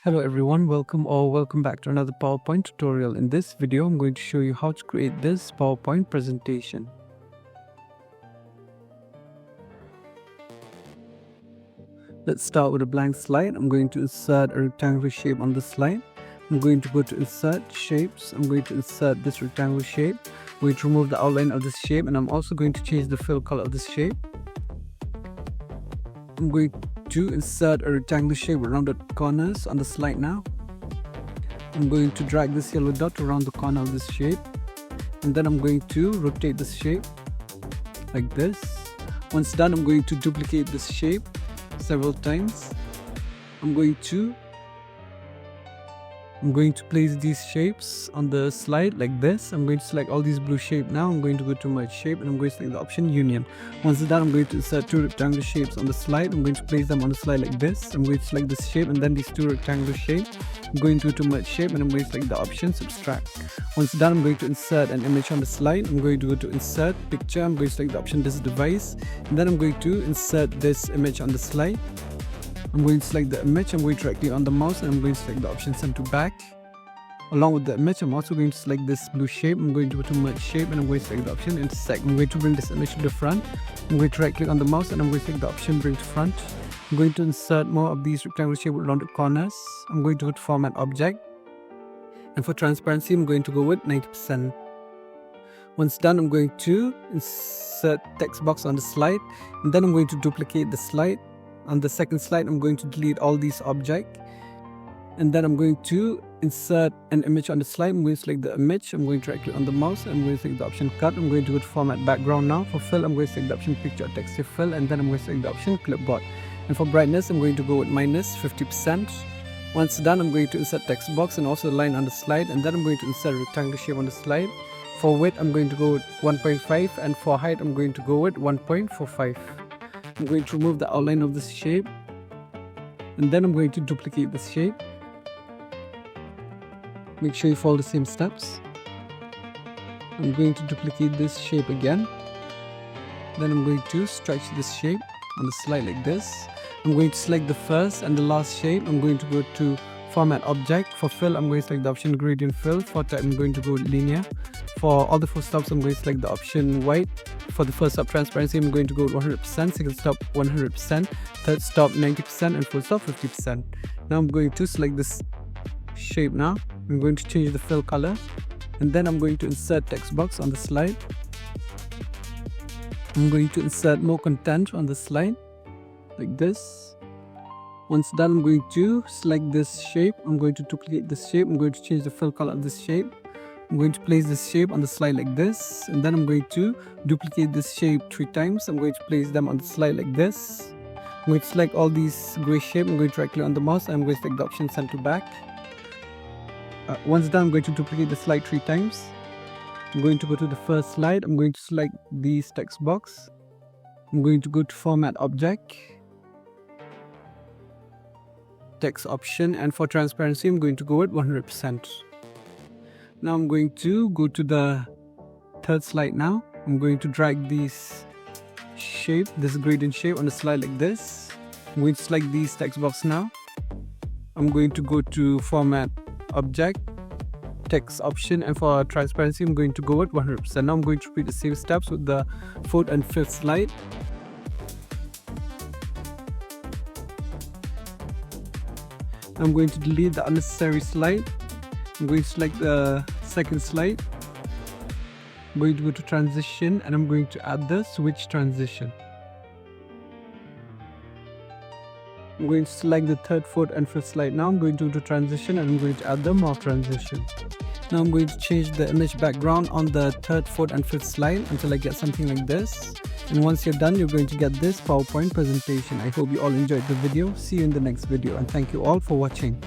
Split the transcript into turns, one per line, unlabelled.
Hello everyone, welcome back to another PowerPoint tutorial. In this video, I'm going to show you how to create this PowerPoint presentation. Let's start with a blank slide. I'm going to insert a rectangular shape on the slide. I'm going to go to insert shapes. I'm going to insert this rectangular shape. I'm going to remove the outline of this shape, and I'm also going to change the fill color of this shape. I'm going to insert a rectangular shape around the corners on the slide now. I'm going to drag this yellow dot around the corner of this shape, and then I'm going to rotate this shape like this. Once done, I'm going to duplicate this shape several times. I'm going to place these shapes on the slide like this. I'm going to select all these blue shape now. I'm going to go to merge shape, and I'm going to select the option union. Once done, I'm going to insert two rectangular shapes on the slide. I'm going to place them on the slide like this. I'm going to select this shape and then these two rectangular shapes. I'm going to merge shape, and I'm going to select the option subtract. Once done, I'm going to insert an image on the slide. I'm going to go to insert picture. I'm going to select the option this device, and then I'm going to insert this image on the slide. I'm going to select the image. I'm going to right click on the mouse, and I'm going to select the option send to back. Along with the image, I'm also going to select this blue shape. I'm going to go to merge shape, and I'm going to select the option intersect. I'm going to bring this image to the front. I'm going to right click on the mouse, and I'm going to select the option bring to front. I'm going to insert more of these rectangular shape around the corners. I'm going to go to format object, and for transparency, I'm going to go with 90%. Once done, I'm going to insert text box on the slide, and then I'm going to duplicate the slide. On the second slide, I'm going to delete all these objects, and then I'm going to insert an image on the slide. I'm going to select the image. I'm going to right click on the mouse, and I'm going to select the option cut. I'm going to go to format background now. For fill, I'm going to select the option picture or texture fill, and then I'm going to select the option clipboard. And for brightness, I'm going to go with minus 50%. Once done, I'm going to insert text box and also a line on the slide, and then I'm going to insert a rectangular shape on the slide. For width, I'm going to go with 1.5, and for height, I'm going to go with 1.45. I'm going to remove the outline of this shape, and then I'm going to duplicate this shape. Make sure you follow the same steps. I'm going to duplicate this shape again. Then I'm going to stretch this shape on the slide like this. I'm going to select the first and the last shape. I'm going to go to format object. For fill, I'm going to select the option gradient fill. For type, I'm going to go linear. For all the four stops, I'm going to select the option white. For the first stop transparency, I'm going to go 100%, second stop 100%, third stop 90%, and fourth stop 50%. Now I'm going to select this shape now. I'm going to change the fill color, and then I'm going to insert text box on the slide. I'm going to insert more content on the slide like this. Once done, I'm going to select this shape. I'm going to duplicate this shape. I'm going to change the fill color of this shape. I'm going to place this shape on the slide like this, and then I'm going to duplicate this shape 3 times. I'm going to place them on the slide like this. I'm going to select all these gray shape. I'm going to right click on the mouse, and I'm going to select the option send to back. Once done, I'm going to duplicate the slide 3 times. I'm going to go to the first slide. I'm going to select this text box. I'm going to go to format object, text option, and for transparency, I'm going to go with 100%. Now I'm going to go to the third slide now. I'm going to drag this shape, this gradient shape on the slide like this. I'm going to select these text box now. I'm going to go to format object, text option, and for transparency, I'm going to go with 100%. Now I'm going to repeat the same steps with the fourth and fifth slide. I'm going to delete the unnecessary slide. I'm going to select the second slide. I'm going to go to transition, and I'm going to add the switch transition. I'm going to select the third, fourth, and fifth slide. Now I'm going to do transition, and I'm going to add the morph transition. Now I'm going to change the image background on the third, fourth, and fifth slide until I get something like this. And once you're done, you're going to get this PowerPoint presentation. I hope you all enjoyed the video. See you in the next video, and thank you all for watching.